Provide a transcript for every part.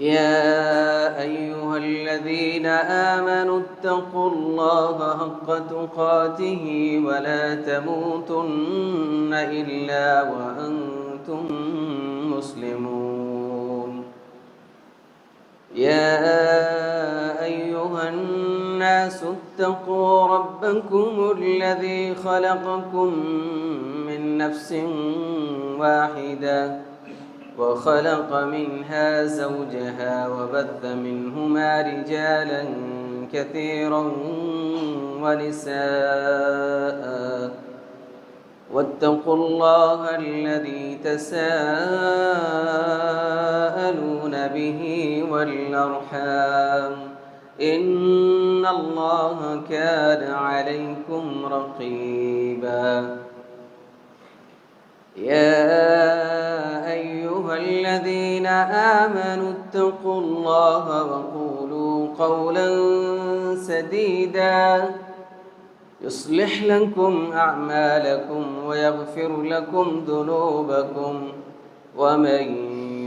يا أيها الذين آمنوا اتقوا الله حق تقاته ولا تموتن إلا وأنتم مسلمون. يا أيها الناس اتقوا ربكم الذي خلقكم من نفس واحدة وخلق منها زوجها وبث منهما رجالا كثيرا ونساء واتقوا الله الذي تساءلون به والأرحام إن الله كان عليكم رقيبا. يا أيها الذين آمنوا اتقوا الله وقولوا قولا سديدا يصلح لكم أعمالكم ويغفر لكم ذنوبكم ومن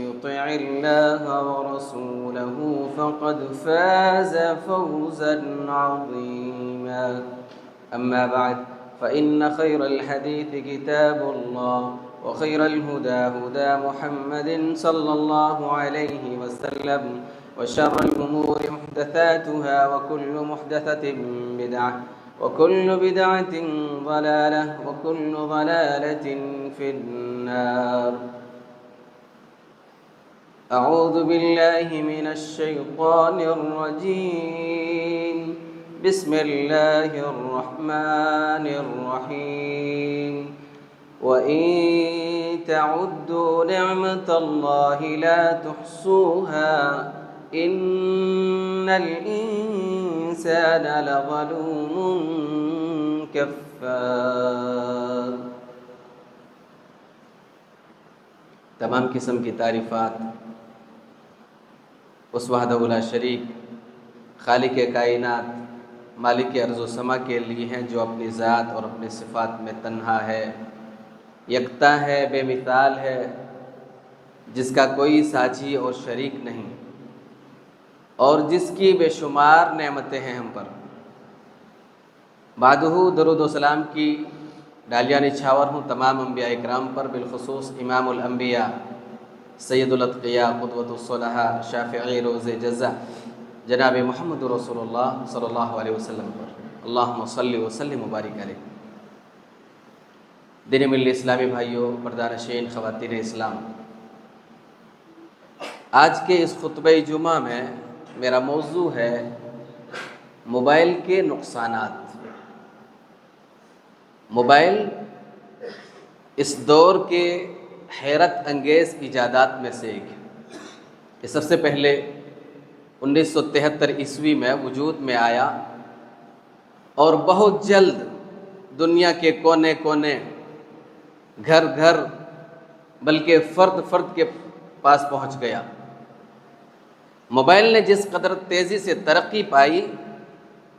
يطع الله ورسوله فقد فاز فوزا عظيما. أما بعد فإن خير الحديث كتاب الله وخير الهدى هدى محمد صلى الله عليه وسلم وشر الأمور محدثاتها وكل محدثة بدعة وكل بدعة ضلالة وكل ضلالة في النار. أعوذ بالله من الشيطان الرجيم. بسم الله الرحمن الرحيم. وإن تعدوا نعمة الله لا تحصوها إن الإنسان لظلوم كفار. تمام قسم کی تعریفات اس وحدہ لا شریک خالق کائنات مالک ارض و سما کے لیے ہیں جو اپنی ذات اور اپنے صفات میں تنہا ہے، یکتا ہے، بے مثال ہے، جس کا کوئی ساجی اور شریک نہیں، اور جس کی بے شمار نعمتیں ہیں ہم پر۔ بعدہ درود و سلام کی ڈالیاں نچھاور ہوں تمام انبیاء اکرام پر، بالخصوص امام الانبیاء سید الاتقیاء قدوۃ الصلحاء شافعی روز جزا جناب محمد رسول اللہ صلی اللہ علیہ وسلم پر۔ اللہم صلی وسلم مبارک علیہ۔ دین ملی اسلامی بھائیوں، پردہ-نشین، خواتین اسلام، آج کے اس خطبہ جمعہ میں میرا موضوع ہے موبائل کے نقصانات۔ موبائل اس دور کے حیرت انگیز ایجادات میں سے ایک ہے۔ یہ سب سے پہلے 1973 عیسوی میں وجود میں آیا اور بہت جلد دنیا کے کونے کونے، گھر گھر، بلکہ فرد فرد کے پاس پہنچ گیا۔ موبائل نے جس قدر تیزی سے ترقی پائی،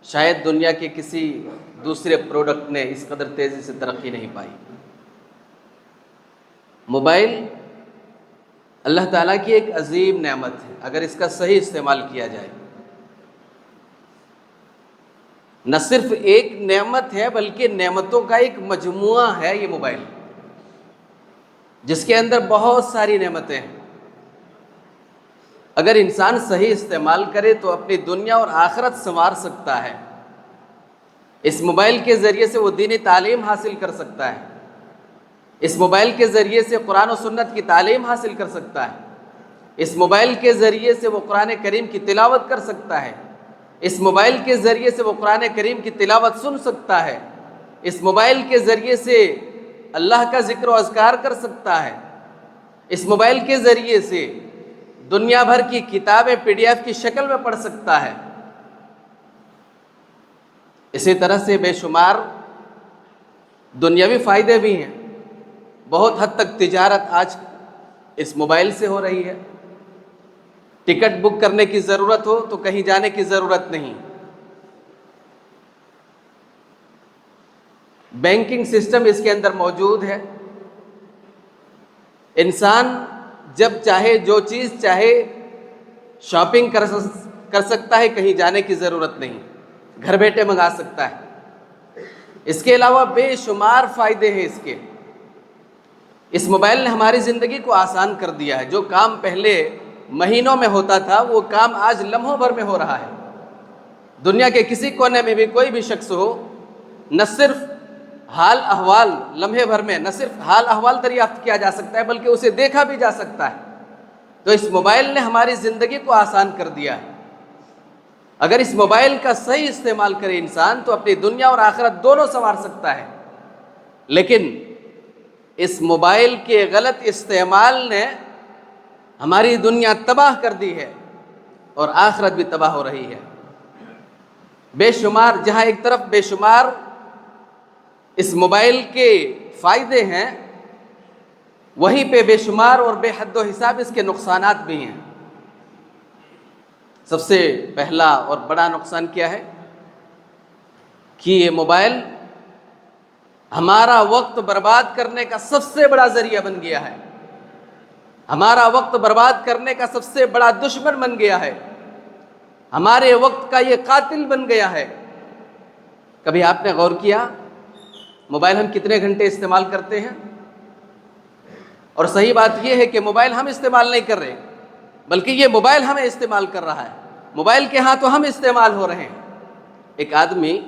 شاید دنیا کے کسی دوسرے پروڈکٹ نے اس قدر تیزی سے ترقی نہیں پائی۔ موبائل اللہ تعالیٰ کی ایک عظیم نعمت ہے اگر اس کا صحیح استعمال کیا جائے۔ نہ صرف ایک نعمت ہے بلکہ نعمتوں کا ایک مجموعہ ہے یہ موبائل، جس کے اندر بہت ساری نعمتیں ہیں۔ اگر انسان صحیح استعمال کرے تو اپنی دنیا اور آخرت سنوار سکتا ہے۔ اس موبائل کے ذریعے سے وہ دینی تعلیم حاصل کر سکتا ہے، اس موبائل کے ذریعے سے قرآن و سنت کی تعلیم حاصل کر سکتا ہے، اس موبائل کے ذریعے سے وہ قرآن کریم کی تلاوت کر سکتا ہے، اس موبائل کے ذریعے سے وہ قرآن کریم کی تلاوت سن سکتا ہے، اس موبائل کے ذریعے سے اللہ کا ذکر و اذکار کر سکتا ہے، اس موبائل کے ذریعے سے دنیا بھر کی کتابیں PDF کی شکل میں پڑھ سکتا ہے۔ اسی طرح سے بے شمار دنیاوی فائدے بھی ہیں۔ بہت حد تک تجارت آج اس موبائل سے ہو رہی ہے۔ ٹکٹ بک کرنے کی ضرورت ہو تو کہیں جانے کی ضرورت نہیں۔ بینکنگ سسٹم اس کے اندر موجود ہے۔ انسان جب چاہے جو چیز چاہے شاپنگ کر سکتا ہے، کہیں جانے کی ضرورت نہیں، گھر بیٹھے منگا سکتا ہے۔ اس کے علاوہ بے شمار فائدے ہیں اس کے۔ اس موبائل نے ہماری زندگی کو آسان کر دیا ہے۔ جو کام پہلے مہینوں میں ہوتا تھا وہ کام آج لمحوں بھر میں ہو رہا ہے۔ دنیا کے کسی کونے میں بھی کوئی بھی شخص ہو، نہ صرف حال احوال لمحے بھر میں، نہ صرف حال احوال دریافت کیا جا سکتا ہے بلکہ اسے دیکھا بھی جا سکتا ہے۔ تو اس موبائل نے ہماری زندگی کو آسان کر دیا ہے۔ اگر اس موبائل کا صحیح استعمال کرے انسان تو اپنی دنیا اور آخرت دونوں سنوار سکتا ہے، لیکن اس موبائل کے غلط استعمال نے ہماری دنیا تباہ کر دی ہے اور آخرت بھی تباہ ہو رہی ہے۔ بے شمار، جہاں ایک طرف بے شمار اس موبائل کے فائدے ہیں، وہیں پہ بے شمار اور بے حد و حساب اس کے نقصانات بھی ہیں۔ سب سے پہلا اور بڑا نقصان کیا ہے کہ یہ موبائل ہمارا وقت برباد کرنے کا سب سے بڑا ذریعہ بن گیا ہے، ہمارا وقت برباد کرنے کا سب سے بڑا دشمن بن گیا ہے، ہمارے وقت کا یہ قاتل بن گیا ہے۔ کبھی آپ نے غور کیا موبائل ہم کتنے گھنٹے استعمال کرتے ہیں؟ اور صحیح بات یہ ہے کہ موبائل ہم استعمال نہیں کر رہے بلکہ یہ موبائل ہمیں استعمال کر رہا ہے۔ موبائل کے ہاں تو ہم استعمال ہو رہے ہیں۔ ایک آدمی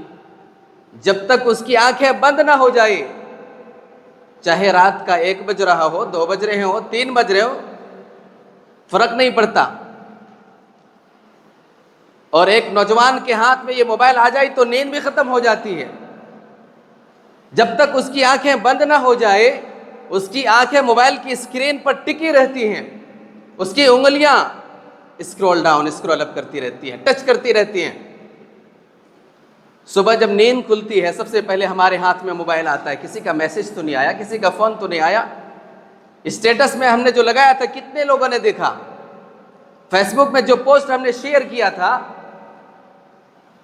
جب تک اس کی آنکھیں بند نہ ہو جائے، چاہے رات کا 1 بج رہا ہو، 2 بج رہے ہو، 3 بج رہے ہو، فرق نہیں پڑتا، اور ایک نوجوان کے ہاتھ میں یہ موبائل آ جائے تو نیند بھی ختم ہو جاتی ہے۔ جب تک اس کی آنکھیں بند نہ ہو جائے، اس کی آنکھیں موبائل کی اسکرین پر ٹکی رہتی ہیں، اس کی انگلیاں اسکرول ڈاؤن اسکرول اپ کرتی رہتی ہیں، ٹچ کرتی رہتی ہیں۔ صبح جب نیند کھلتی ہے سب سے پہلے ہمارے ہاتھ میں موبائل آتا ہے، کسی کا میسج تو نہیں آیا، کسی کا فون تو نہیں آیا، اسٹیٹس میں ہم نے جو لگایا تھا کتنے لوگوں نے دیکھا، فیس بک میں جو پوسٹ ہم نے شیئر کیا تھا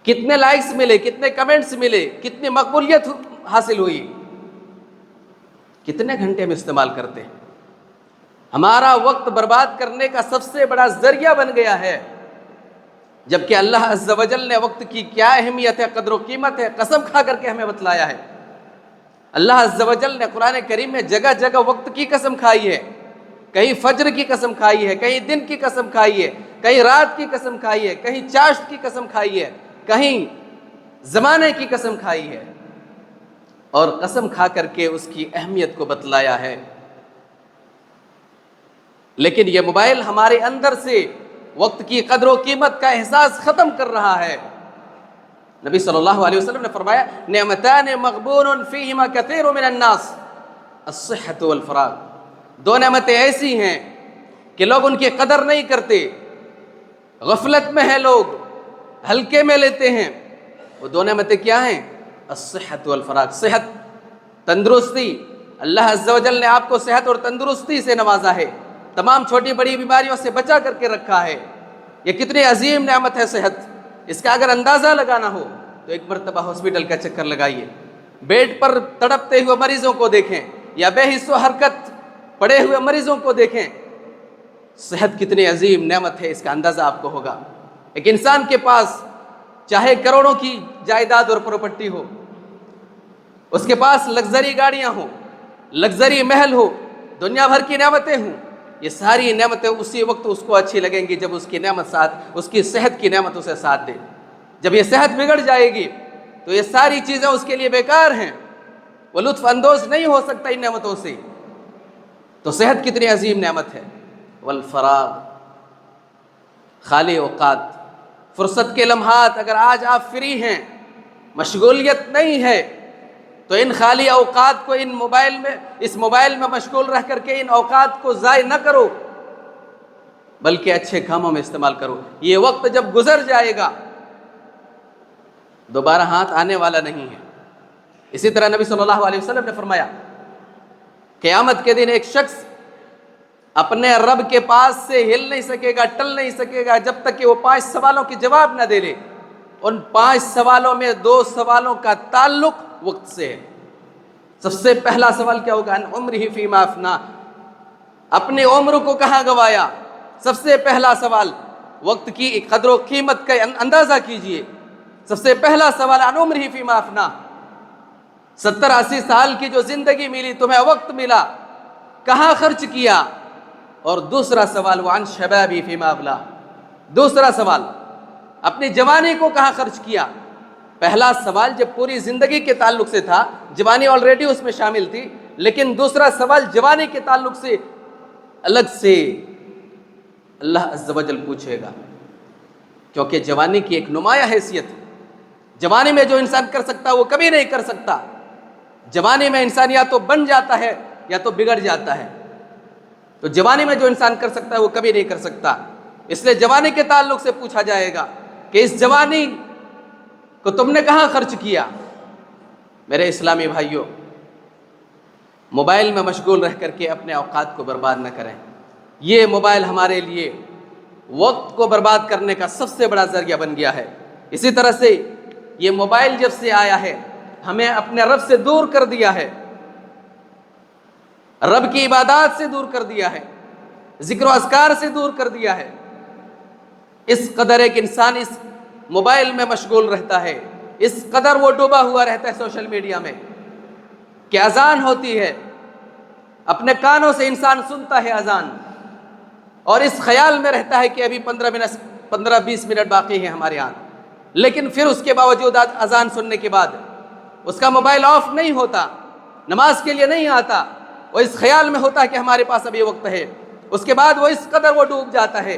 کتنے لائکس ملے، کتنے کمنٹس ملے، کتنی مقبولیت حاصل ہوئی، کتنے گھنٹے میں استعمال کرتے ہیں۔ ہمارا وقت برباد کرنے کا سب سے بڑا ذریعہ بن گیا ہے، جبکہ اللہ عز و جل نے وقت کی کیا اہمیت ہے، قدر و قیمت ہے، قسم کھا کر کے ہمیں بتلایا ہے۔ اللہ عز و جل نے قرآن کریم میں جگہ جگہ وقت کی قسم کھائی ہے، کہیں فجر کی قسم کھائی ہے، کہیں دن کی قسم کھائی ہے، کہیں رات کی قسم کھائی ہے، کہیں چاشت کی قسم کھائی ہے، کہیں زمانے کی قسم کھائی ہے، اور قسم کھا کر کے اس کی اہمیت کو بتلایا ہے۔ لیکن یہ موبائل ہمارے اندر سے وقت کی قدر و قیمت کا احساس ختم کر رہا ہے۔ نبی صلی اللہ علیہ وسلم نے فرمایا نعمتان مغبون فیہما کثیر من الناس الصحۃ والفراغ، 2 نعمتیں ایسی ہیں کہ لوگ ان کی قدر نہیں کرتے، غفلت میں ہیں، لوگ ہلکے میں لیتے ہیں۔ وہ 2 نعمتیں کیا ہیں؟ الصحۃ والفراغ، صحت، تندرستی۔ اللہ عز و جل نے آپ کو صحت اور تندرستی سے نوازا ہے، تمام چھوٹی بڑی بیماریوں سے بچا کر کے رکھا ہے۔ یہ کتنی عظیم نعمت ہے صحت، اس کا اگر اندازہ لگانا ہو تو ایک مرتبہ ہاسپٹل کا چکر لگائیے، بیڈ پر تڑپتے ہوئے مریضوں کو دیکھیں یا بے حس و حرکت پڑے ہوئے مریضوں کو دیکھیں، صحت کتنی عظیم نعمت ہے اس کا اندازہ آپ کو ہوگا۔ ایک انسان کے پاس چاہے کروڑوں کی جائیداد اور پراپرٹی ہو، اس کے پاس لگژری گاڑیاں ہوں، لگژری محل ہو، دنیا بھر کی نعمتیں ہوں، یہ ساری نعمتیں اسی وقت اس کو اچھی لگیں گی جب اس کی نعمت ساتھ، اس کی صحت کی نعمت اسے ساتھ دے۔ جب یہ صحت بگڑ جائے گی تو یہ ساری چیزیں اس کے لیے بیکار ہیں، وہ لطف اندوز نہیں ہو سکتا ان نعمتوں سے۔ تو صحت کتنی عظیم نعمت ہے۔ والفراغ، خالی اوقات، فرصت کے لمحات، اگر آج آپ فری ہیں، مشغولیت نہیں ہے، تو ان خالی اوقات کو اس موبائل میں مشغول رہ کر کے ان اوقات کو ضائع نہ کرو، بلکہ اچھے کاموں میں استعمال کرو۔ یہ وقت جب گزر جائے گا دوبارہ ہاتھ آنے والا نہیں ہے۔ اسی طرح نبی صلی اللہ علیہ وسلم نے فرمایا قیامت کے دن ایک شخص اپنے رب کے پاس سے ہل نہیں سکے گا، ٹل نہیں سکے گا جب تک کہ وہ 5 سوالوں کی جواب نہ دے لے۔ ان 5 سوالوں میں 2 سوالوں کا تعلق وقت سے ہے۔ سب سے پہلا سوال کیا ہوگا؟ ان عمرہ فیما افنا، اپنی عمر کو کہاں گوایا؟ سب سے پہلا سوال وقت کی قدر و قیمت کا اندازہ کیجئے۔ سب سے پہلا سوال عن عمرہ فیما افنیٰ، 70-80 سال کی جو زندگی ملی تمہیں، وقت ملا، کہاں خرچ کیا؟ اور دوسرا سوال وعن شبابی فیما ابلاہ، دوسرا سوال اپنی جوانی کو کہاں خرچ کیا؟ پہلا سوال جب پوری زندگی کے تعلق سے تھا، جوانی آلریڈی اس میں شامل تھی، لیکن دوسرا سوال جوانی کے تعلق سے الگ سے اللہ عز و جل پوچھے گا، کیونکہ جوانی کی ایک نمایاں حیثیت ہے۔ جوانی میں جو انسان کر سکتا وہ کبھی نہیں کر سکتا۔ جوانی میں انسان یا تو بن جاتا ہے یا تو بگڑ جاتا ہے، تو جوانی میں جو انسان کر سکتا ہے وہ کبھی نہیں کر سکتا۔ اس لیے جوانی کے تعلق سے پوچھا جائے گا کہ اس جوانی کو تم نے کہاں خرچ کیا؟ میرے اسلامی بھائیوں، موبائل میں مشغول رہ کر کے اپنے اوقات کو برباد نہ کریں۔ یہ موبائل ہمارے لیے وقت کو برباد کرنے کا سب سے بڑا ذریعہ بن گیا ہے۔ اسی طرح سے یہ موبائل جب سے آیا ہے ہمیں اپنے رب سے دور کر دیا ہے، رب کی عبادات سے دور کر دیا ہے، ذکر و اذکار سے دور کر دیا ہے۔ اس قدر ایک انسان اس موبائل میں مشغول رہتا ہے، اس قدر وہ ڈوبا ہوا رہتا ہے سوشل میڈیا میں کہ اذان ہوتی ہے، اپنے کانوں سے انسان سنتا ہے اذان، اور اس خیال میں رہتا ہے کہ ابھی 15-20 منٹ باقی ہیں ہمارے یہاں، لیکن پھر اس کے باوجود اذان سننے کے بعد اس کا موبائل آف نہیں ہوتا، نماز کے لیے نہیں آتا، وہ اس خیال میں ہوتا ہے کہ ہمارے پاس ابھی وقت ہے۔ اس کے بعد وہ اس قدر وہ ڈوب جاتا ہے،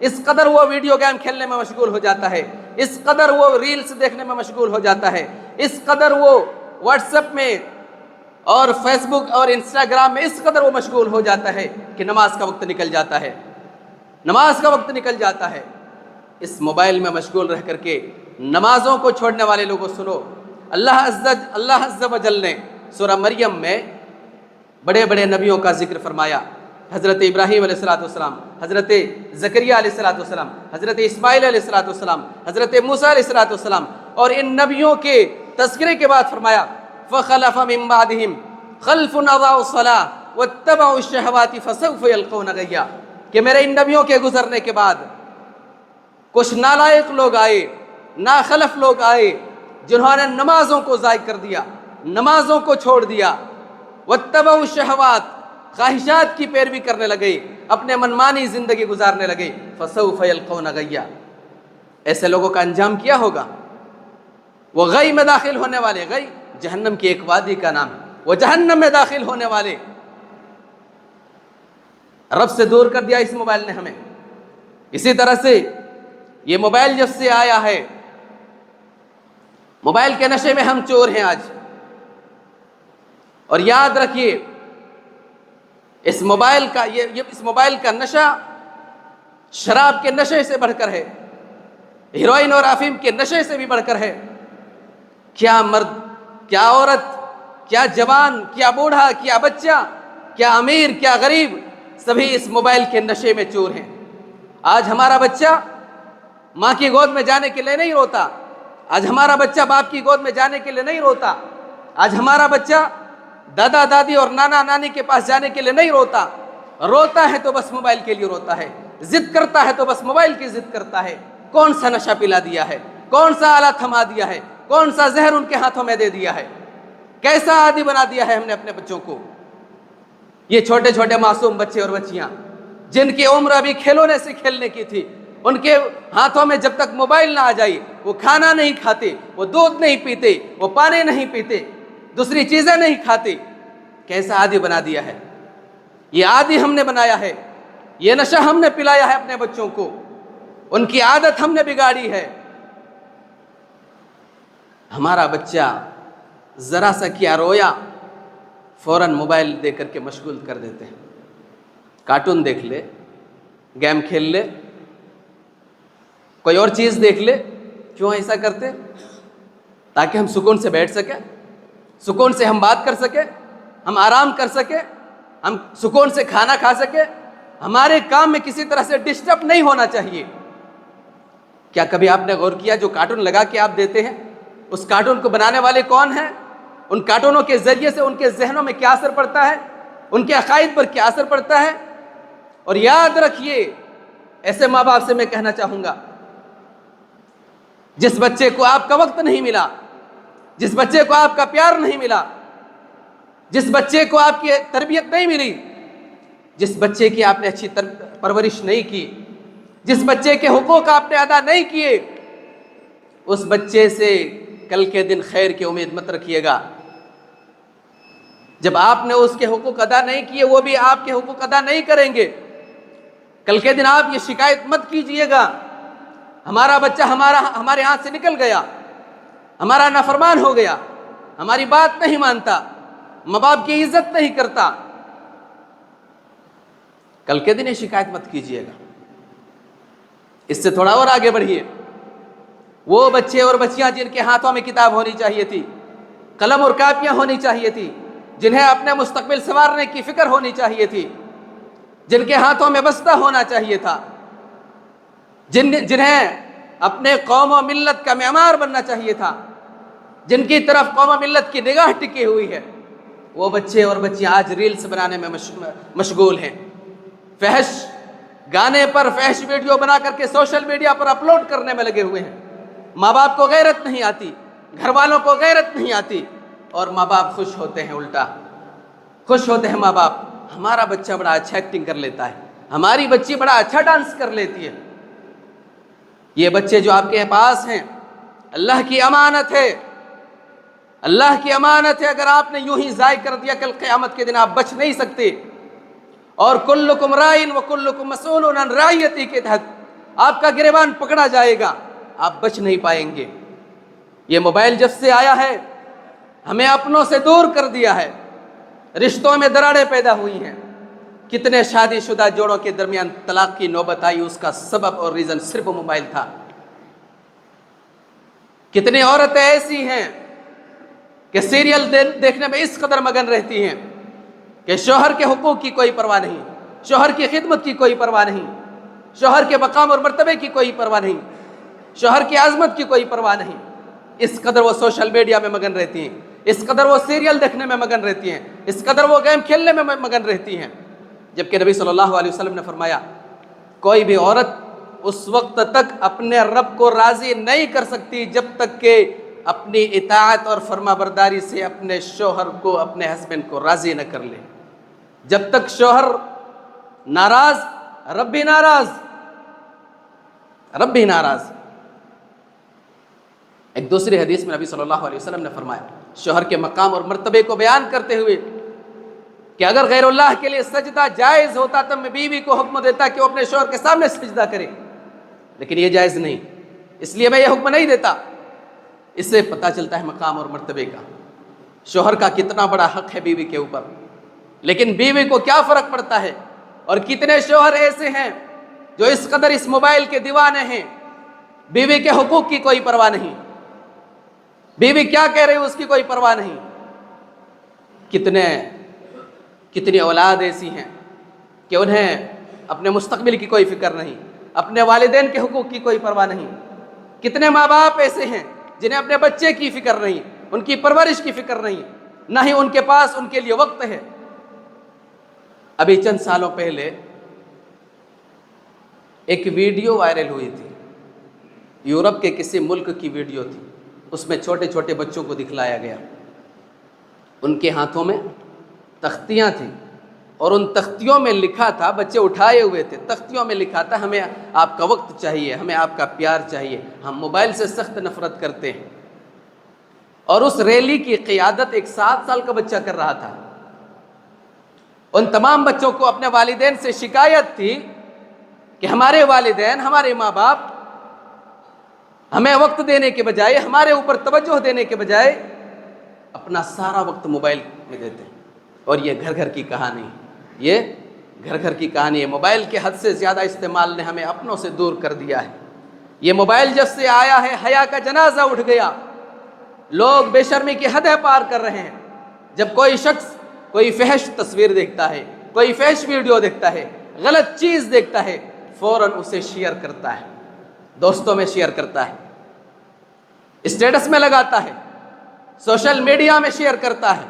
اس قدر وہ ویڈیو گیم کھیلنے میں مشغول ہو جاتا ہے، اس قدر وہ ریلز دیکھنے میں مشغول ہو جاتا ہے، اس قدر وہ واٹس ایپ میں اور فیس بک اور انسٹاگرام میں اس قدر وہ مشغول ہو جاتا ہے کہ نماز کا وقت نکل جاتا ہے، نماز کا وقت نکل جاتا ہے۔ اس موبائل میں مشغول رہ کر کے نمازوں کو چھوڑنے والے لوگوں سنو، اللہ عز و جل نے سورہ مریم میں بڑے بڑے نبیوں کا ذکر فرمایا، حضرت ابراہیم علیہ السلام، حضرت زکریا علیہ السلام، حضرت اسماعیل علیہ السلام، حضرت موسیٰ علیہ السلام، اور ان نبیوں کے تذکرے کے بعد فرمایا فَخَلَفَ مِن بَعْدِهِمْ خَلْفٌ أَضَاعُوا الصَّلَاةَ وَاتَّبَعُوا الشَّهَوَاتِ فَسَوْفَ يَلْقَوْنَ غَيًّا، کہ میرے ان نبیوں کے گزرنے کے بعد کچھ نالائق لوگ آئے، ناخلف لوگ آئے، جنہوں نے نمازوں کو ضائع کر دیا، نمازوں کو چھوڑ دیا، واتبعوا الشہوات، خواہشات کی پیروی کرنے لگے، اپنے منمانی زندگی گزارنے لگے، فسوف یلقون غیا، ایسے لوگوں کا انجام کیا ہوگا؟ وہ غی میں داخل ہونے والے، غی جہنم کی ایک وادی کا نام ہے، وہ جہنم میں داخل ہونے والے۔ رب سے دور کر دیا اس موبائل نے ہمیں۔ اسی طرح سے یہ موبائل جب سے آیا ہے، موبائل کے نشے میں ہم چور ہیں آج، اور یاد رکھیے اس موبائل کا نشہ شراب کے نشے سے بڑھ کر ہے، ہیروئن اور افیم کے نشے سے بھی بڑھ کر ہے۔ کیا مرد، کیا عورت، کیا جوان، کیا بوڑھا، کیا بچہ، کیا امیر، کیا غریب، سبھی اس موبائل کے نشے میں چور ہیں۔ آج ہمارا بچہ ماں کی گود میں جانے کے لیے نہیں روتا، آج ہمارا بچہ باپ کی گود میں جانے کے لیے نہیں روتا، آج ہمارا بچہ دادا دادی اور نانا نانی کے پاس جانے کے لیے نہیں روتا، روتا ہے تو بس موبائل کے لیے روتا ہے، ضد کرتا ہے تو بس موبائل کی ضد کرتا ہے۔ کون سا نشہ پلا دیا ہے، کون سا آلہ تھما دیا ہے، کون سا زہر ان کے ہاتھوں میں دے دیا ہے، کیسا عادی بنا دیا ہے ہم نے اپنے بچوں کو۔ یہ چھوٹے چھوٹے معصوم بچے اور بچیاں جن کی عمر ابھی کھلونے سے کھیلنے کی تھی، ان کے ہاتھوں میں جب تک موبائل نہ آ جائے وہ کھانا نہیں کھاتے، وہ دودھ نہیں پیتے، وہ پانی نہیں پیتے، دوسری چیزیں نہیں کھاتے۔ کیسا عادی بنا دیا ہے، یہ عادی ہم نے بنایا ہے، یہ نشہ ہم نے پلایا ہے اپنے بچوں کو، ان کی عادت ہم نے بگاڑی ہے۔ ہمارا بچہ ذرا سا کیا رویا فوراً موبائل دے کر کے مشغول کر دیتے ہیں، کارٹون دیکھ لے، گیم کھیل لے، کوئی اور چیز دیکھ لے۔ کیوں ایسا کرتے؟ تاکہ ہم سکون سے بیٹھ سکیں، سکون سے ہم بات کر سکیں، ہم آرام کر سکیں، ہم سکون سے کھانا کھا سکیں، ہمارے کام میں کسی طرح سے ڈسٹرب نہیں ہونا چاہیے۔ کیا کبھی آپ نے غور کیا جو کارٹون لگا کے آپ دیتے ہیں، اس کارٹون کو بنانے والے کون ہیں؟ ان کارٹونوں کے ذریعے سے ان کے ذہنوں میں کیا اثر پڑتا ہے، ان کے عقائد پر کیا اثر پڑتا ہے؟ اور یاد رکھیے ایسے ماں باپ سے میں کہنا چاہوں گا جس بچے کو آپ کا وقت نہیں ملا، جس بچے کو آپ کا پیار نہیں ملا، جس بچے کو آپ کی تربیت نہیں ملی، جس بچے کی آپ نے اچھی پرورش نہیں کی، جس بچے کے حقوق آپ نے ادا نہیں کیے، اس بچے سے کل کے دن خیر کی امید مت رکھیے گا۔ جب آپ نے اس کے حقوق ادا نہیں کیے، وہ بھی آپ کے حقوق ادا نہیں کریں گے۔ کل کے دن آپ یہ شکایت مت کیجئے گا ہمارا بچہ ہمارے ہاتھ سے نکل گیا، ہمارا نافرمان ہو گیا، ہماری بات نہیں مانتا، ماں باپ کی عزت نہیں کرتا۔ کل کے دن یہ شکایت مت کیجئے گا۔ اس سے تھوڑا اور آگے بڑھیے، وہ بچے اور بچیاں جن کے ہاتھوں میں کتاب ہونی چاہیے تھی، قلم اور کاپیاں ہونی چاہیے تھی، جنہیں اپنے مستقبل سنوارنے کی فکر ہونی چاہیے تھی، جن کے ہاتھوں میں بستہ ہونا چاہیے تھا، جنہیں اپنے قوم و ملت کا معمار بننا چاہیے تھا، جن کی طرف قوم و ملت کی نگاہ ٹکی ہوئی ہے، وہ بچے اور بچیاں آج ریلز بنانے میں مشغول ہیں، فحش گانے پر فحش ویڈیو بنا کر کے سوشل میڈیا پر اپلوڈ کرنے میں لگے ہوئے ہیں۔ ماں باپ کو غیرت نہیں آتی، گھر والوں کو غیرت نہیں آتی، اور ماں باپ خوش ہوتے ہیں، الٹا خوش ہوتے ہیں ماں باپ، ہمارا بچہ بڑا اچھا ایکٹنگ کر لیتا ہے، ہماری بچی بڑا اچھا ڈانس کر لیتی ہے۔ یہ بچے جو آپ کے پاس ہیں اللہ کی امانت ہے، اللہ کی امانت ہے، اگر آپ نے یوں ہی ضائع کر دیا کل قیامت کے دن آپ بچ نہیں سکتے، اور کلکم رائن وکلکم مسئول عن رعیتی کے تحت آپ کا گریبان پکڑا جائے گا، آپ بچ نہیں پائیں گے۔ یہ موبائل جب سے آیا ہے ہمیں اپنوں سے دور کر دیا ہے، رشتوں میں دراڑیں پیدا ہوئی ہیں، کتنے شادی شدہ جوڑوں کے درمیان طلاق کی نوبت آئی، اس کا سبب اور ریزن صرف موبائل تھا۔ کتنی عورتیں ایسی ہیں کہ سیریل دیکھنے میں اس قدر مگن رہتی ہیں کہ شوہر کے حقوق کی کوئی پرواہ نہیں، شوہر کی خدمت کی کوئی پرواہ نہیں، شوہر کے مقام اور مرتبے کی کوئی پرواہ نہیں، شوہر کی عظمت کی کوئی پرواہ نہیں، اس قدر وہ سوشل میڈیا میں مگن رہتی ہیں، اس قدر وہ سیریل دیکھنے میں مگن رہتی ہیں، اس قدر وہ گیم کھیلنے میں مگن رہتی ہیں، جبکہ نبی صلی اللہ علیہ وسلم نے فرمایا کوئی بھی عورت اس وقت تک اپنے رب کو راضی نہیں کر سکتی جب تک کہ اپنی اطاعت اور فرما برداری سے اپنے شوہر کو، اپنے ہسبینڈ کو راضی نہ کر لے۔ جب تک شوہر ناراض، رب بھی ناراض، رب بھی ناراض۔ ایک دوسری حدیث میں نبی صلی اللہ علیہ وسلم نے فرمایا شوہر کے مقام اور مرتبے کو بیان کرتے ہوئے کہ اگر غیر اللہ کے لیے سجدہ جائز ہوتا تو میں بیوی کو حکم دیتا کہ وہ اپنے شوہر کے سامنے سجدہ کرے، لیکن یہ جائز نہیں، اس لیے میں یہ حکم نہیں دیتا۔ اس سے پتہ چلتا ہے مقام اور مرتبے کا، شوہر کا کتنا بڑا حق ہے بیوی کے اوپر، لیکن بیوی کو کیا فرق پڑتا ہے۔ اور کتنے شوہر ایسے ہیں جو اس قدر اس موبائل کے دیوانے ہیں، بیوی کے حقوق کی کوئی پرواہ نہیں، بیوی کیا کہہ رہی ہے اس کی کوئی پرواہ نہیں۔ کتنی اولاد ایسی ہیں کہ انہیں اپنے مستقبل کی کوئی فکر نہیں، اپنے والدین کے حقوق کی کوئی پرواہ نہیں۔ کتنے ماں باپ ایسے ہیں جنہیں اپنے بچے کی فکر نہیں، ان کی پرورش کی فکر نہیں، نہ ہی ان کے پاس ان کے لیے وقت ہے۔ ابھی چند سالوں پہلے ایک ویڈیو وائرل ہوئی تھی، یورپ کے کسی ملک کی ویڈیو تھی، اس میں چھوٹے چھوٹے بچوں کو دکھلایا گیا، ان کے ہاتھوں میں تختیاں تھیں اور ان تختیوں میں لکھا تھا، بچے اٹھائے ہوئے تھے، تختیوں میں لکھا تھا ہمیں آپ کا وقت چاہیے، ہمیں آپ کا پیار چاہیے، ہم موبائل سے سخت نفرت کرتے ہیں۔ اور اس ریلی کی قیادت ایک 7 سال کا بچہ کر رہا تھا۔ ان تمام بچوں کو اپنے والدین سے شکایت تھی کہ ہمارے والدین، ہمارے ماں باپ ہمیں وقت دینے کے بجائے، ہمارے اوپر توجہ دینے کے بجائے اپنا سارا وقت موبائل میں دیتے ہیں۔ اور یہ گھر گھر کی کہانی، یہ گھر گھر کی کہانی ہے۔ موبائل کے حد سے زیادہ استعمال نے ہمیں اپنوں سے دور کر دیا ہے۔ یہ موبائل جب سے آیا ہے حیا کا جنازہ اٹھ گیا، لوگ بے شرمی کی حدیں پار کر رہے ہیں۔ جب کوئی شخص کوئی فحش تصویر دیکھتا ہے، کوئی فحش ویڈیو دیکھتا ہے، غلط چیز دیکھتا ہے، فوراً اسے شیئر کرتا ہے، دوستوں میں شیئر کرتا ہے، اسٹیٹس میں لگاتا ہے، سوشل میڈیا میں شیئر کرتا ہے۔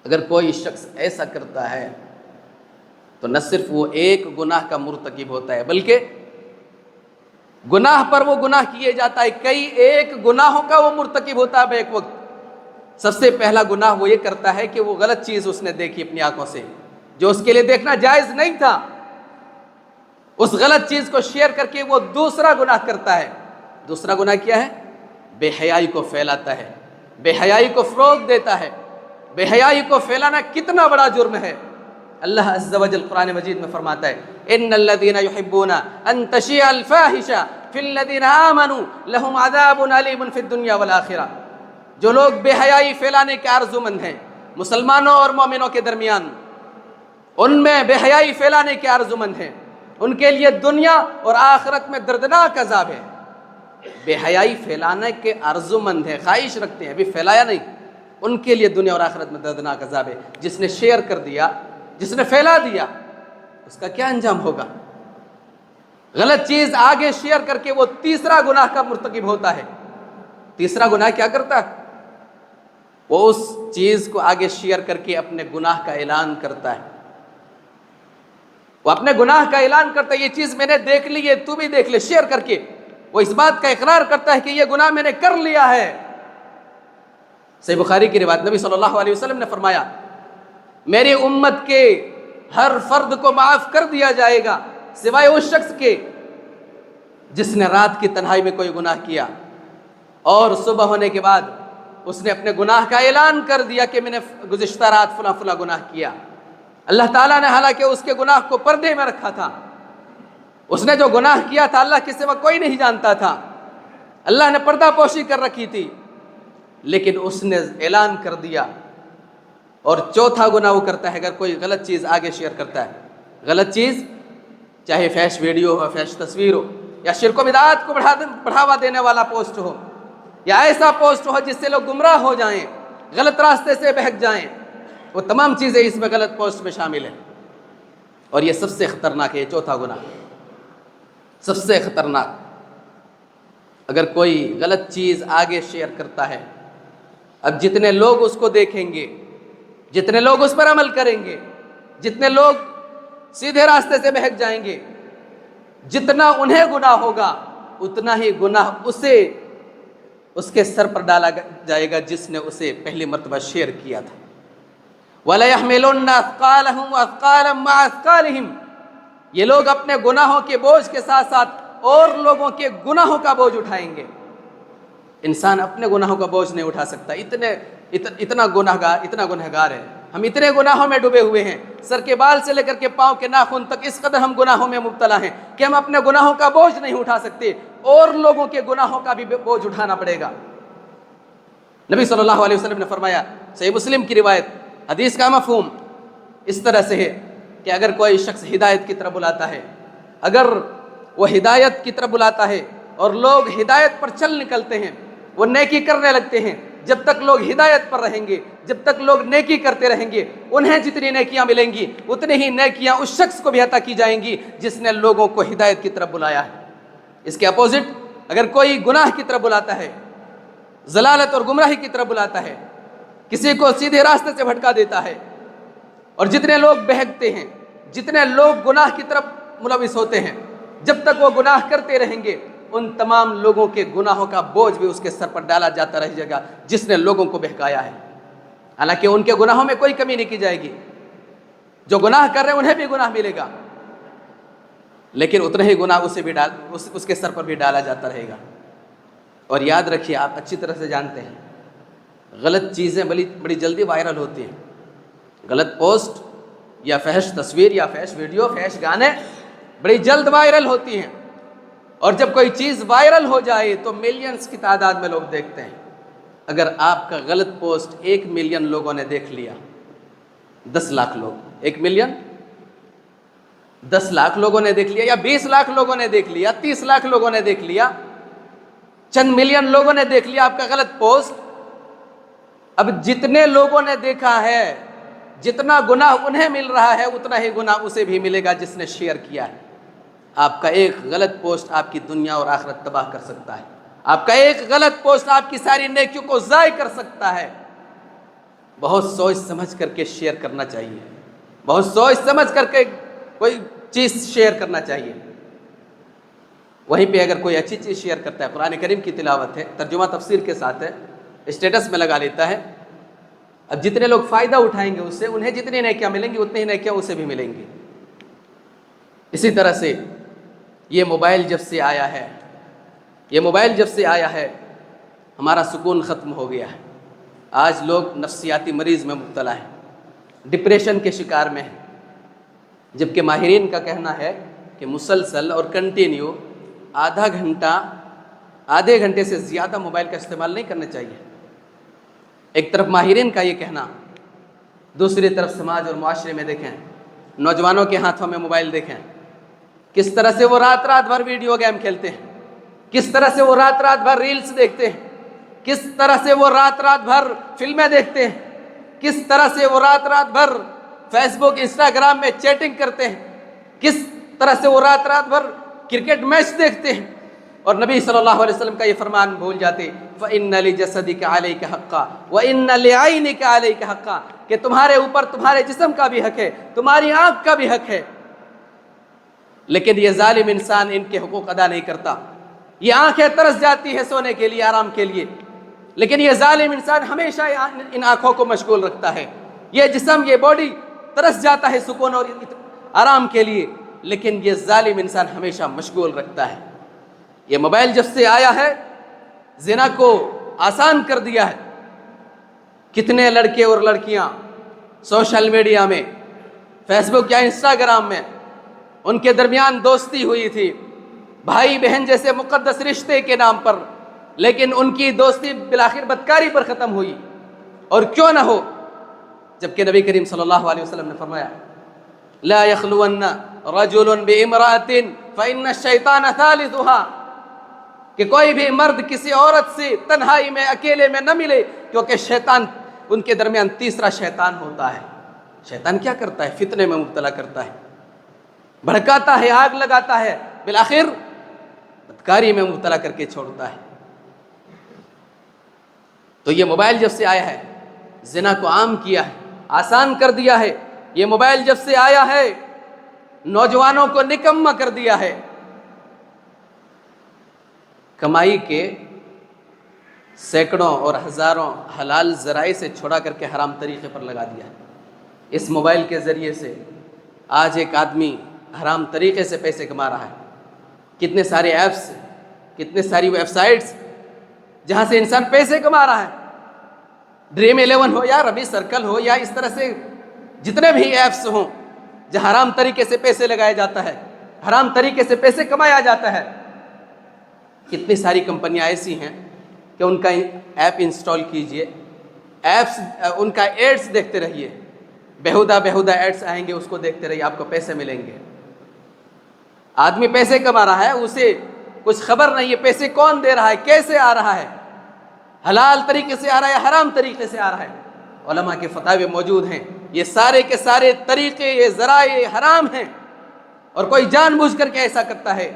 اگر کوئی شخص ایسا کرتا ہے تو نہ صرف وہ ایک گناہ کا مرتکب ہوتا ہے بلکہ گناہ پر وہ گناہ کیے جاتا ہے، کئی ایک گناہوں کا وہ مرتکب ہوتا ہے ایک وقت۔ سب سے پہلا گناہ وہ یہ کرتا ہے کہ وہ غلط چیز اس نے دیکھی اپنی آنکھوں سے جو اس کے لیے دیکھنا جائز نہیں تھا، اس غلط چیز کو شیئر کر کے وہ دوسرا گناہ کرتا ہے۔ دوسرا گناہ کیا ہے؟ بے حیائی کو پھیلاتا ہے، بے حیائی کو فروغ دیتا ہے۔ بے حیائی کو پھیلانا کتنا بڑا جرم ہے۔ اللہ عز و جل قرآن مجید میں فرماتا ہے ان الذين يحبون ان تشيع الفاحشة في الذين آمنوا لهم عذاب أليم في الدنيا والآخرة۔ جو لوگ بے حیائی پھیلانے کے آرزو مند ہیں مسلمانوں اور مومنوں کے درمیان، ان میں بے حیائی پھیلانے کے آرزو مند ہیں، ان کے لیے دنیا اور آخرت میں دردناک عذاب ہے۔ بے حیائی پھیلانے کے آرزو مند ہیں، خواہش رکھتے ہیں، ابھی پھیلایا نہیں، ان کے لیے دنیا اور آخرت میں دردناک عذاب ہے۔ جس نے شیئر کر دیا، جس نے پھیلا دیا، اس کا کیا انجام ہوگا؟ غلط چیز آگے شیئر کر کے وہ تیسرا گناہ کا مرتکب ہوتا ہے۔ تیسرا گناہ کیا کرتا ہے؟ وہ اس چیز کو آگے شیئر کر کے اپنے گناہ کا اعلان کرتا ہے۔ وہ اپنے گناہ کا اعلان کرتا ہے، یہ چیز میں نے دیکھ لی ہے، تو بھی دیکھ لے، شیئر کر کے وہ اس بات کا اقرار کرتا ہے کہ یہ گناہ میں نے کر لیا ہے۔ صحیح بخاری کی روایت، نبی صلی اللہ علیہ وسلم نے فرمایا میری امت کے ہر فرد کو معاف کر دیا جائے گا سوائے اس شخص کے جس نے رات کی تنہائی میں کوئی گناہ کیا اور صبح ہونے کے بعد اس نے اپنے گناہ کا اعلان کر دیا کہ میں نے گزشتہ رات فلاں فلاں گناہ کیا۔ اللہ تعالیٰ نے حالانکہ اس کے گناہ کو پردے میں رکھا تھا، اس نے جو گناہ کیا تھا اللہ کے سوا کوئی نہیں جانتا تھا، اللہ نے پردہ پوشی کر رکھی تھی، لیکن اس نے اعلان کر دیا۔ اور چوتھا گناہ وہ کرتا ہے اگر کوئی غلط چیز آگے شیئر کرتا ہے، غلط چیز چاہے فحش ویڈیو ہو، فحش تصویر ہو، یا شرک و بدعات کو بڑھاوا دینے والا پوسٹ ہو، یا ایسا پوسٹ ہو جس سے لوگ گمراہ ہو جائیں، غلط راستے سے بہک جائیں، وہ تمام چیزیں اس میں غلط پوسٹ میں شامل ہیں۔ اور یہ سب سے خطرناک ہے، یہ چوتھا گناہ سب سے خطرناک۔ اگر کوئی غلط چیز آگے شیئر کرتا ہے، اب جتنے لوگ اس کو دیکھیں گے، جتنے لوگ اس پر عمل کریں گے، جتنے لوگ سیدھے راستے سے بہک جائیں گے، جتنا انہیں گناہ ہوگا اتنا ہی گناہ اس کے سر پر ڈالا جائے گا جس نے اسے پہلی مرتبہ شیئر کیا تھا۔ وَلَيَحْمِلُنَّ أَثْقَالَهُمْ وَأَثْقَالًا مَعَ أَثْقَالِهِمْ، یہ لوگ اپنے گناہوں کے بوجھ کے ساتھ ساتھ اور لوگوں کے گناہوں کا بوجھ اٹھائیں گے۔ انسان اپنے گناہوں کا بوجھ نہیں اٹھا سکتا، اتنا گنہگار ہے، ہم اتنے گناہوں میں ڈوبے ہوئے ہیں، سر کے بال سے لے کر کے پاؤں کے ناخن تک اس قدر ہم گناہوں میں مبتلا ہیں کہ ہم اپنے گناہوں کا بوجھ نہیں اٹھا سکتے، اور لوگوں کے گناہوں کا بھی بوجھ اٹھانا پڑے گا۔ نبی صلی اللہ علیہ وسلم نے فرمایا، صحیح مسلم کی روایت، حدیث کا مفہوم اس طرح سے ہے کہ اگر کوئی شخص ہدایت کی طرف بلاتا ہے، اگر وہ ہدایت کی طرف بلاتا ہے اور لوگ ہدایت پر چل نکلتے ہیں، وہ نیکی کرنے لگتے ہیں، جب تک لوگ ہدایت پر رہیں گے، جب تک لوگ نیکی کرتے رہیں گے، انہیں جتنی نیکیاں ملیں گی اتنی ہی نیکیاں اس شخص کو بھی عطا کی جائیں گی جس نے لوگوں کو ہدایت کی طرف بلایا ہے۔ اس کے اپوزٹ، اگر کوئی گناہ کی طرف بلاتا ہے، ضلالت اور گمراہی کی طرف بلاتا ہے، کسی کو سیدھے راستے سے بھٹکا دیتا ہے، اور جتنے لوگ بہکتے ہیں، جتنے لوگ گناہ کی طرف ملوث ہوتے ہیں، جب تک وہ گناہ کرتے رہیں گے ان تمام لوگوں کے گناہوں کا بوجھ بھی اس کے سر پر ڈالا جاتا رہ جائے گا جس نے لوگوں کو بہکایا ہے۔ حالانکہ ان کے گناہوں میں کوئی کمی نہیں کی جائے گی، جو گناہ کر رہے ہیں انہیں بھی گناہ ملے گا، لیکن اتنا ہی گناہ اس کے سر پر بھی ڈالا جاتا رہے گا۔ اور یاد رکھیے، آپ اچھی طرح سے جانتے ہیں غلط چیزیں بڑی جلدی وائرل ہوتی ہیں، غلط پوسٹ یا فحش تصویر یا فحش ویڈیو، فحش گانے بڑی جلد وائرل ہوتی ہیں، اور جب کوئی چیز وائرل ہو جائے تو ملینز کی تعداد میں لوگ دیکھتے ہیں۔ اگر آپ کا غلط پوسٹ 1 ملین لوگوں نے دیکھ لیا، 10 لاکھ لوگ، 1 ملین 10 لاکھ لوگوں نے دیکھ لیا، یا 20 لاکھ لوگوں نے دیکھ لیا، 30 لاکھ لوگوں نے دیکھ لیا، چند ملین لوگوں نے دیکھ لیا آپ کا غلط پوسٹ، اب جتنے لوگوں نے دیکھا ہے، جتنا گناہ انہیں مل رہا ہے اتنا ہی گناہ اسے بھی ملے گا جس نے شیئر کیا ہے۔ آپ کا ایک غلط پوسٹ آپ کی دنیا اور آخرت تباہ کر سکتا ہے، آپ کا ایک غلط پوسٹ آپ کی ساری نیکیوں کو ضائع کر سکتا ہے۔ بہت سوچ سمجھ کر کے شیئر کرنا چاہیے، بہت سوچ سمجھ کر کے کوئی چیز شیئر کرنا چاہیے، وہیں پہ اگر کوئی اچھی چیز شیئر کرتا ہے، قرآن کریم کی تلاوت ہے، ترجمہ تفسیر کے ساتھ ہے، اسٹیٹس میں لگا لیتا ہے، اب جتنے لوگ فائدہ اٹھائیں گے اس سے، انہیں جتنی نیکیاں ملیں گی اتنی ہی نیکیاں اسے بھی ملیں گی۔ اسی طرح سے یہ موبائل جب سے آیا ہے، یہ موبائل جب سے آیا ہے ہمارا سکون ختم ہو گیا ہے۔ آج لوگ نفسیاتی مریض میں مبتلا ہیں، ڈپریشن کے شکار میں ہیں، جبکہ ماہرین کا کہنا ہے کہ مسلسل اور کنٹینیو آدھے گھنٹے سے زیادہ موبائل کا استعمال نہیں کرنا چاہیے۔ ایک طرف ماہرین کا یہ کہنا، دوسری طرف سماج اور معاشرے میں دیکھیں، نوجوانوں کے ہاتھوں میں موبائل دیکھیں، کس طرح سے وہ رات بھر ویڈیو گیم کھیلتے ہیں، کس طرح سے وہ رات بھر ریلز دیکھتے ہیں، کس طرح سے وہ رات بھر فلمیں دیکھتے ہیں، کس طرح سے وہ رات بھر فیس بک انسٹاگرام میں چیٹنگ کرتے ہیں، کس طرح سے وہ رات بھر کرکٹ میچ دیکھتے ہیں، اور نبی صلی اللہ علیہ وسلم کا یہ فرمان بھول جاتے، فَإِنَّ لِجَسَدِكَ عَلَيْكَ حَقًّا وَإِنَّ لِعَيْنِكَ عَلَيْكَ حَقًّا، کہ تمہارے اوپر تمہارے جسم کا بھی حق ہے، تمہاری آنکھ کا بھی حق ہے، لیکن یہ ظالم انسان ان کے حقوق ادا نہیں کرتا۔ یہ آنکھیں ترس جاتی ہے سونے کے لیے، آرام کے لیے، لیکن یہ ظالم انسان ہمیشہ ان آنکھوں کو مشغول رکھتا ہے۔ یہ جسم، یہ باڈی ترس جاتا ہے سکون اور آرام کے لیے، لیکن یہ ظالم انسان ہمیشہ مشغول رکھتا ہے۔ یہ موبائل جب سے آیا ہے زنا کو آسان کر دیا ہے۔ کتنے لڑکے اور لڑکیاں سوشل میڈیا میں، فیس بک یا انسٹاگرام میں ان کے درمیان دوستی ہوئی تھی، بھائی بہن جیسے مقدس رشتے کے نام پر، لیکن ان کی دوستی بالآخر بدکاری پر ختم ہوئی۔ اور کیوں نہ ہو، جبکہ نبی کریم صلی اللہ علیہ وسلم نے فرمایا لا يخلون رجل بامرأة فإن الشیطان ثالثها، کہ کوئی بھی مرد کسی عورت سے تنہائی میں، اکیلے میں نہ ملے، کیونکہ شیطان ان کے درمیان تیسرا شیطان ہوتا ہے۔ شیطان کیا کرتا ہے؟ فتنے میں مبتلا کرتا ہے، بھڑکاتا ہے، آگ لگاتا ہے، بالآخر بدکاری میں مبتلا کر کے چھوڑتا ہے۔ تو یہ موبائل جب سے آیا ہے زنا کو عام کیا ہے، آسان کر دیا ہے۔ یہ موبائل جب سے آیا ہے نوجوانوں کو نکما کر دیا ہے، کمائی کے سینکڑوں اور ہزاروں حلال ذرائع سے چھڑا کر کے حرام طریقے پر لگا دیا ہے۔ اس موبائل کے ذریعے سے آج ایک آدمی حرام طریقے سے پیسے کما رہا ہے۔ کتنے سارے ایپس، کتنے ساری ویب سائٹس جہاں سے انسان پیسے کما رہا ہے، ڈریم 11 ہو یا ربی سرکل ہو یا اس طرح سے جتنے بھی ایپس ہوں جہاں حرام طریقے سے پیسے لگایا جاتا ہے، حرام طریقے سے پیسے کمایا جاتا ہے۔ کتنی ساری کمپنیاں ایسی ہیں کہ ان کا ایپ انسٹال کیجئے، ایپس ان کا ایڈز دیکھتے رہیے، بیہودہ ایڈز آئیں گے، اس کو دیکھتے رہیے، آپ کو پیسے ملیں گے۔ آدمی پیسے کما رہا ہے، اسے کچھ خبر نہیں ہے پیسے کون دے رہا ہے، کیسے آ رہا ہے، حلال طریقے سے آ رہا ہے، حرام طریقے سے آ رہا ہے۔ علماء کے فتاوے موجود ہیں، یہ سارے کے سارے طریقے، یہ ذرائع حرام ہیں، اور کوئی جان بوجھ کر کے ایسا کرتا ہے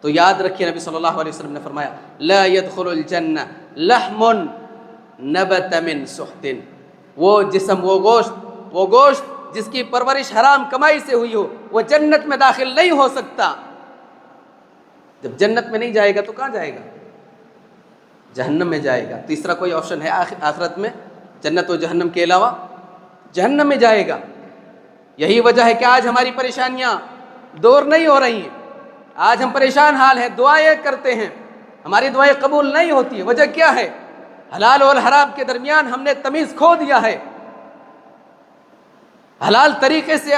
تو یاد رکھیے نبی صلی اللہ علیہ وسلم نے فرمایا لا يدخل الجنہ لحم نبت من سحت، وہ جسم، وہ گوشت جس کی پرورش حرام کمائی سے ہوئی ہو، وہ جنت میں داخل نہیں ہو سکتا۔ جب جنت میں نہیں جائے گا تو کہاں جائے گا؟ جہنم میں جائے گا۔ تیسرا کوئی آپشن ہے آخرت میں جنت و جہنم کے علاوہ؟ جہنم میں جائے گا۔ یہی وجہ ہے کہ آج ہماری پریشانیاں دور نہیں ہو رہی ہیں، آج ہم پریشان حال ہیں، دعائیں کرتے ہیں، ہماری دعائیں قبول نہیں ہوتی ہیں۔ وجہ کیا ہے؟ حلال اور حرام کے درمیان ہم نے تمیز کھو دیا ہے، حلال طریقے سے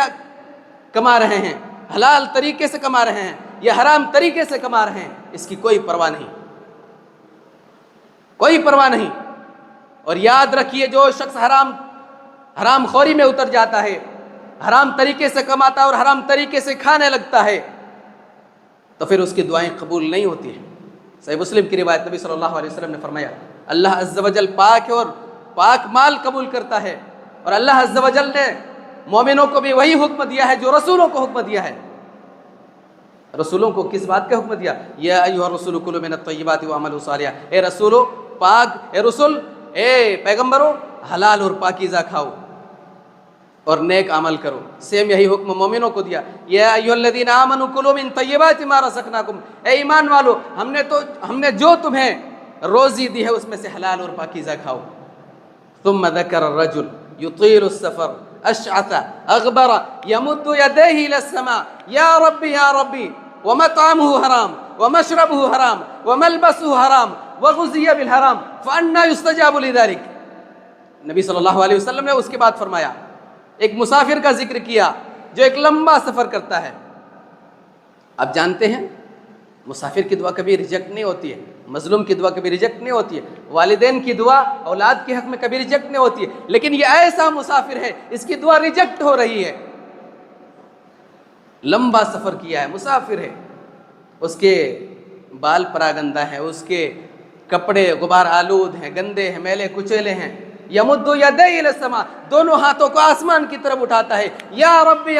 کما رہے ہیں، حلال طریقے سے کما رہے ہیں، یہ حرام طریقے سے کما رہے ہیں، اس کی کوئی پرواہ نہیں، کوئی پرواہ نہیں۔ اور یاد رکھیے جو شخص حرام خوری میں اتر جاتا ہے، حرام طریقے سے کماتا ہے اور حرام طریقے سے کھانے لگتا ہے، تو پھر اس کی دعائیں قبول نہیں ہوتی ہیں۔ صحیح مسلم کی روایت، نبی صلی اللہ علیہ وسلم نے فرمایا اللہ عز و جل پاک ہے اور پاک مال قبول کرتا ہے، اور اللہ عز و جل نے مومنوں کو بھی وہی حکم دیا ہے جو رسولوں کو حکم دیا ہے۔ رسولوں کو کس بات کا حکم دیا؟ یا ایھا الرسول کلوا من الطیبات واعملوا صالحا، اے رسولو پاک، اے رسول، اے پیغمبروں، حلال اور پاکیزہ کھاؤ، اور نیک عمل کرو. سیم یہی حکم مومنوں کو دیا. یا ایھا آمنوا کلوا من طیبات ما رزقناکم، اے ایمان والو ہم نے جو تمہیں روزی دی ہے اس میں سے حلال اور پاکیزہ کھاؤ. ثم ذکر الرجل یطیل السفر اشعث اغبر یمد یدیہ الی السماء یا ربی ومطعمه حرام ومشربه حرام وملبسه حرام وغذی بالحرام فأنى يستجاب لذلك. نبی صلی اللہ علیہ وسلم نے اس کے بعد فرمایا، ایک مسافر کا ذکر کیا جو ایک لمبا سفر کرتا ہے. آپ جانتے ہیں مسافر کی دعا کبھی ریجیکٹ نہیں ہوتی ہے، مظلوم کی دعا کبھی ریجیکٹ نہیں ہوتی ہے، والدین کی دعا اولاد کے حق میں کبھی ریجیکٹ نہیں ہوتی ہے. لیکن یہ ایسا مسافر ہے اس کی دعا ریجیکٹ ہو رہی ہے. لمبا سفر کیا ہے، مسافر ہے، اس کے بال پراگندہ ہیں، اس کے کپڑے غبار آلود ہیں، گندے ہیں، میلے کچیلے ہیں. یمد یدیہ الی السماء، دونوں ہاتھوں کو آسمان کی طرف اٹھاتا ہے، یا ربی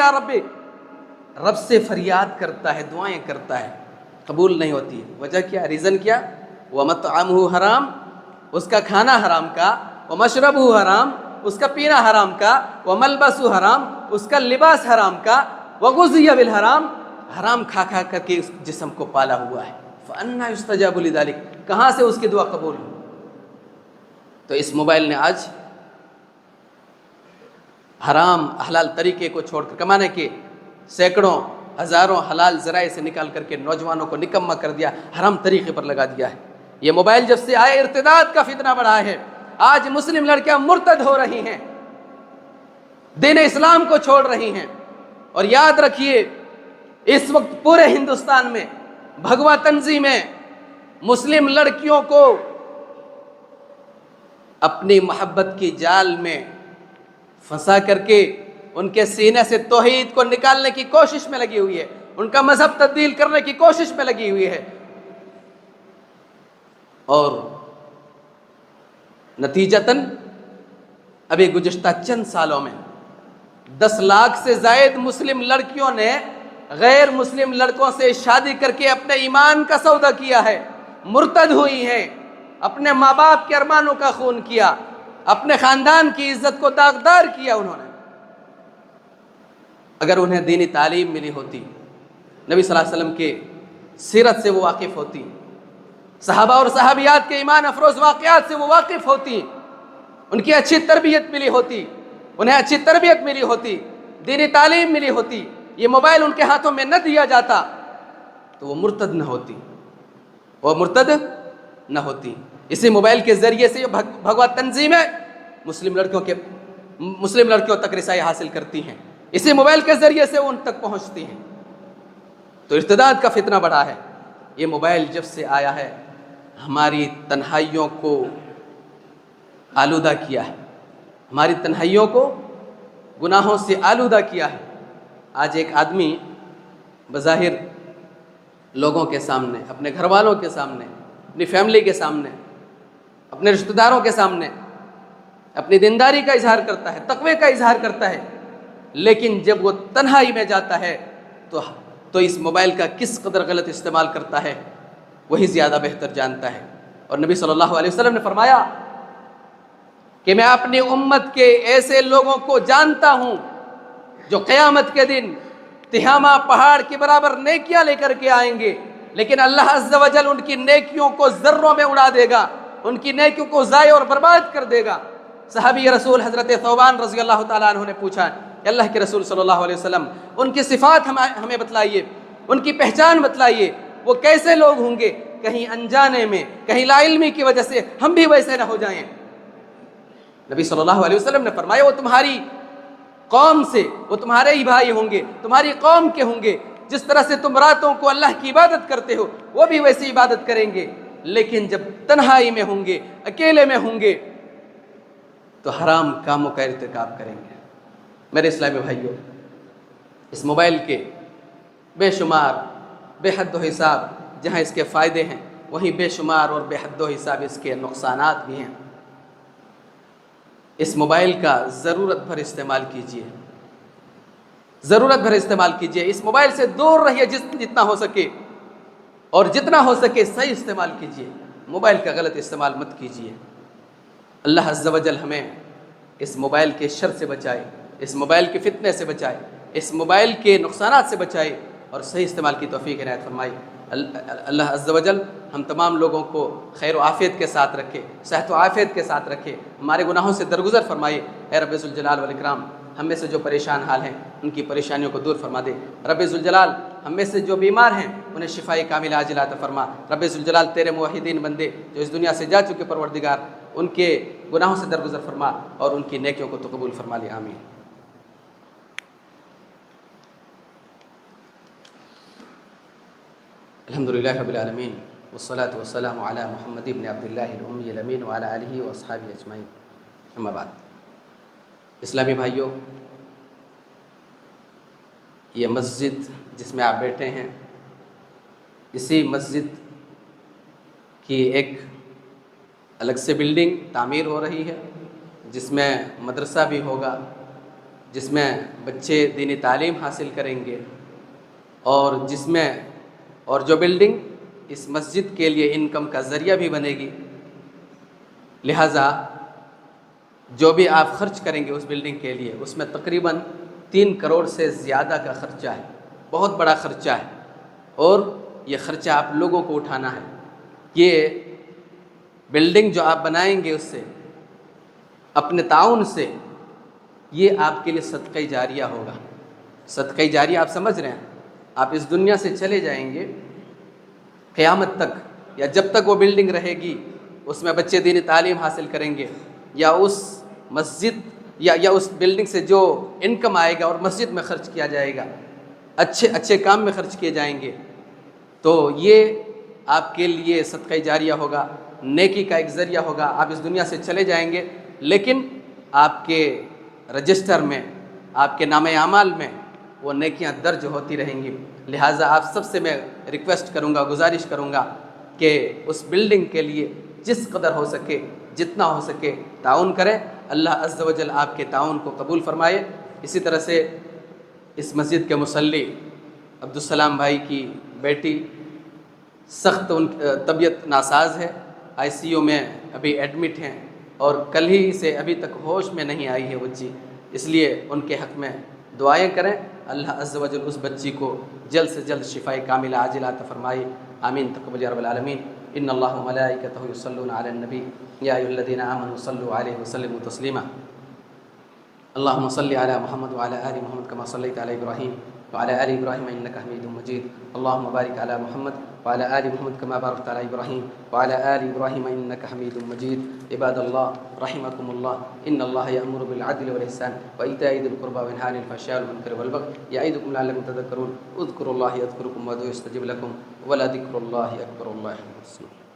رب سے فریاد کرتا ہے، دعائیں کرتا ہے، قبول نہیں ہوتی ہے. وجہ کیا؟ ریزن کیا؟ ومطعمه حرام، اس کا کھانا حرام کا، ومشربه حرام، اس کا پینا حرام کا، وملبسه حرام، اس کا لباس حرام کا، وغذی بالحرام، حرام کھا کھا کر کے اس جسم کو پالا ہوا ہے. فأنى يستجاب لذلك، کہاں سے اس کی دعا قبول ہو؟ تو اس موبائل نے آج حرام حلال طریقے کو چھوڑ کر کمانے کے سینکڑوں ہزاروں حلال ذرائع سے نکال کر کے نوجوانوں کو نکما کر دیا، حرام طریقے پر لگا دیا ہے. یہ موبائل جب سے آئے ارتداد کا فتنہ بڑھا ہے. آج مسلم لڑکیاں مرتد ہو رہی ہیں، دین اسلام کو چھوڑ رہی ہیں. اور یاد رکھیے اس وقت پورے ہندوستان میں بھگوا تنظیمیں مسلم لڑکیوں کو اپنی محبت کی جال میں پھنسا کر کے ان کے سینے سے توحید کو نکالنے کی کوشش میں لگی ہوئی ہے، ان کا مذہب تبدیل کرنے کی کوشش میں لگی ہوئی ہے. اور نتیجتاً ابھی گزشتہ چند سالوں میں 10 لاکھ سے زائد مسلم لڑکیوں نے غیر مسلم لڑکوں سے شادی کر کے اپنے ایمان کا سودا کیا ہے، مرتد ہوئی ہیں، اپنے ماں باپ کے ارمانوں کا خون کیا، اپنے خاندان کی عزت کو داغدار کیا. انہوں نے اگر انہیں دینی تعلیم ملی ہوتی، نبی صلی اللہ علیہ وسلم کے سیرت سے وہ واقف ہوتی، صحابہ اور صحابیات کے ایمان افروز واقعات سے وہ واقف ہوتی، ان کی اچھی تربیت ملی ہوتی، انہیں اچھی تربیت ملی ہوتی، دینی تعلیم ملی ہوتی، یہ موبائل ان کے ہاتھوں میں نہ دیا جاتا تو وہ مرتد نہ ہوتی، وہ مرتد نہ ہوتی. اسی موبائل کے ذریعے سے بھگوا تنظیمیں مسلم لڑکیوں تک رسائی حاصل کرتی ہیں، اسی موبائل کے ذریعے سے ان تک پہنچتی ہیں. تو ارتداد کا فتنہ بڑھا ہے. یہ موبائل جب سے آیا ہے ہماری تنہائیوں کو آلودہ کیا ہے، ہماری تنہائیوں کو گناہوں سے آلودہ کیا ہے. آج ایک آدمی بظاہر لوگوں کے سامنے، اپنے گھر والوں کے سامنے، اپنی فیملی کے سامنے، اپنے رشتہ داروں کے سامنے اپنی دینداری کا اظہار کرتا ہے، تقوی کا اظہار کرتا ہے، لیکن جب وہ تنہائی میں جاتا ہے تو اس موبائل کا کس قدر غلط استعمال کرتا ہے وہی زیادہ بہتر جانتا ہے. اور نبی صلی اللہ علیہ وسلم نے فرمایا کہ میں اپنی امت کے ایسے لوگوں کو جانتا ہوں جو قیامت کے دن تہامہ پہاڑ کے برابر نیکیاں لے کر کے آئیں گے، لیکن اللہ عز و جل ان کی نیکیوں کو ذروں میں اڑا دے گا، ان کی نیکیوں کو ضائع اور برباد کر دے گا. صحابی رسول حضرت ثوبان رضی اللہ تعالیٰ عنہ نے پوچھا، اللہ کے رسول صلی اللہ علیہ وسلم ان کی صفات ہمیں بتلائیے، ان کی پہچان بتلائیے، وہ کیسے لوگ ہوں گے، کہیں انجانے میں، کہیں لا علمی کی وجہ سے ہم بھی ویسے نہ ہو جائیں. نبی صلی اللہ علیہ وسلم نے فرمایا وہ تمہاری قوم سے، وہ تمہارے ہی بھائی ہوں گے، تمہاری قوم کے ہوں گے. جس طرح سے تم راتوں کو اللہ کی عبادت کرتے ہو وہ بھی ویسی عبادت کریں گے، لیکن جب تنہائی میں ہوں گے، اکیلے میں ہوں گے تو حرام کاموں کا ارتکاب کریں گے. میرے اسلامی بھائیوں، اس موبائل کے بے شمار بے حد و حساب جہاں اس کے فائدے ہیں وہیں بے شمار اور بے حد و حساب اس کے نقصانات بھی ہیں. اس موبائل کا ضرورت بھر استعمال کیجیے، ضرورت بھر استعمال کیجیے. اس موبائل سے دور رہیے جتنا ہو سکے، اور جتنا ہو سکے صحیح استعمال کیجیے. موبائل کا غلط استعمال مت کیجیے. اللہ عز و جل ہمیں اس موبائل کے شر سے بچائے. اس موبائل کے فتنے سے بچائے، اس موبائل کے نقصانات سے بچائے اور صحیح استعمال کی توفیق عنایت فرمائی۔ اللہ عز و جل ہم تمام لوگوں کو خیر و عافیت کے ساتھ رکھے، صحت و عافیت کے ساتھ رکھے، ہمارے گناہوں سے درگزر فرمائے۔ اے رب ذوالجلال والاکرام، ہم میں سے جو پریشان حال ہیں ان کی پریشانیوں کو دور فرما دے۔ رب ذوالجلال ہم میں سے جو بیمار ہیں انہیں شفائے کاملہ عاجلہ عطا فرما۔ رب ذوالجلال تیرے موحدین بندے جو اس دنیا سے جا چکے پروردگار، ان کے گناہوں سے درگزر فرما اور ان کی نیکیوں کو تو قبول فرما لے، آمین۔ الحمدللہ رب العالمین والصلاة والسلام علی محمد بن عبداللہ الأمی الامین وعلی آلہ واصحابہ اجمعین، اما بعد۔ اسلامی بھائیوں، یہ مسجد جس میں آپ بیٹھے ہیں، اسی مسجد کی ایک الگ سے بلڈنگ تعمیر ہو رہی ہے، جس میں مدرسہ بھی ہوگا، جس میں بچے دینی تعلیم حاصل کریں گے، اور جو بلڈنگ اس مسجد کے لیے انکم کا ذریعہ بھی بنے گی۔ لہٰذا جو بھی آپ خرچ کریں گے اس بلڈنگ کے لیے، اس میں تقریباً 3 کروڑ سے زیادہ کا خرچہ ہے، بہت بڑا خرچہ ہے، اور یہ خرچہ آپ لوگوں کو اٹھانا ہے۔ یہ بلڈنگ جو آپ بنائیں گے اس سے، اپنے تعاون سے، یہ آپ کے لیے صدقہ جاریہ ہوگا۔ صدقہ جاریہ آپ سمجھ رہے ہیں؟ آپ اس دنیا سے چلے جائیں گے، قیامت تک یا جب تک وہ بلڈنگ رہے گی اس میں بچے دینی تعلیم حاصل کریں گے، یا اس مسجد یا اس بلڈنگ سے جو انکم آئے گا اور مسجد میں خرچ کیا جائے گا، اچھے کام میں خرچ کیے جائیں گے، تو یہ آپ کے لیے صدقہ جاریہ ہوگا، نیکی کا ایک ذریعہ ہوگا۔ آپ اس دنیا سے چلے جائیں گے لیکن آپ کے رجسٹر میں، آپ کے نامہ اعمال میں وہ نیکیاں درج ہوتی رہیں گی۔ لہٰذا آپ سب سے میں ریکویسٹ کروں گا، گزارش کروں گا کہ اس بلڈنگ کے لیے جس قدر ہو سکے، جتنا ہو سکے تعاون کریں۔ اللہ عز و جل آپ کے تعاون کو قبول فرمائے۔ اسی طرح سے اس مسجد کے مصلی عبدالسلام بھائی کی بیٹی سخت طبیعت ناساز ہے، ICU میں ابھی ایڈمٹ ہیں، اور کل ہی سے ابھی تک ہوش میں نہیں آئی ہے بچی، اس لیے ان کے حق میں دعائیں کریں۔ اللہ عز و جل اس بچی کو جلد سے جلد شفائے کاملہ عاجلہ عطا فرمائے، آمین تقبل یا رب العالمین۔ ان اللہ وملائکتہ یصلون علی النبی یا ایھا الذین آمنوا صلوا علیہ وسلموا تسلیما۔ اللهم صل على محمد وعلى آل محمد كما صليت على إبراهيم وعلى آل إبراهيم إنك حميد مجيد۔ اللهم بارك على محمد وعلى آل محمد كما باركت على إبراهيم وعلى آل إبراهيم إنك حميد مجيد۔ عباد الله رحمكم الله، إن الله يأمر بالعدل والإحسان وإيتاء ذي القربى وينهى عن الفحشاء والمنكر والبغي يعظكم لعلكم تذكرون۔ اذكروا الله يذكركم وادعوه يستجب لكم ولذكر الله أكبر، الله يحفظكم۔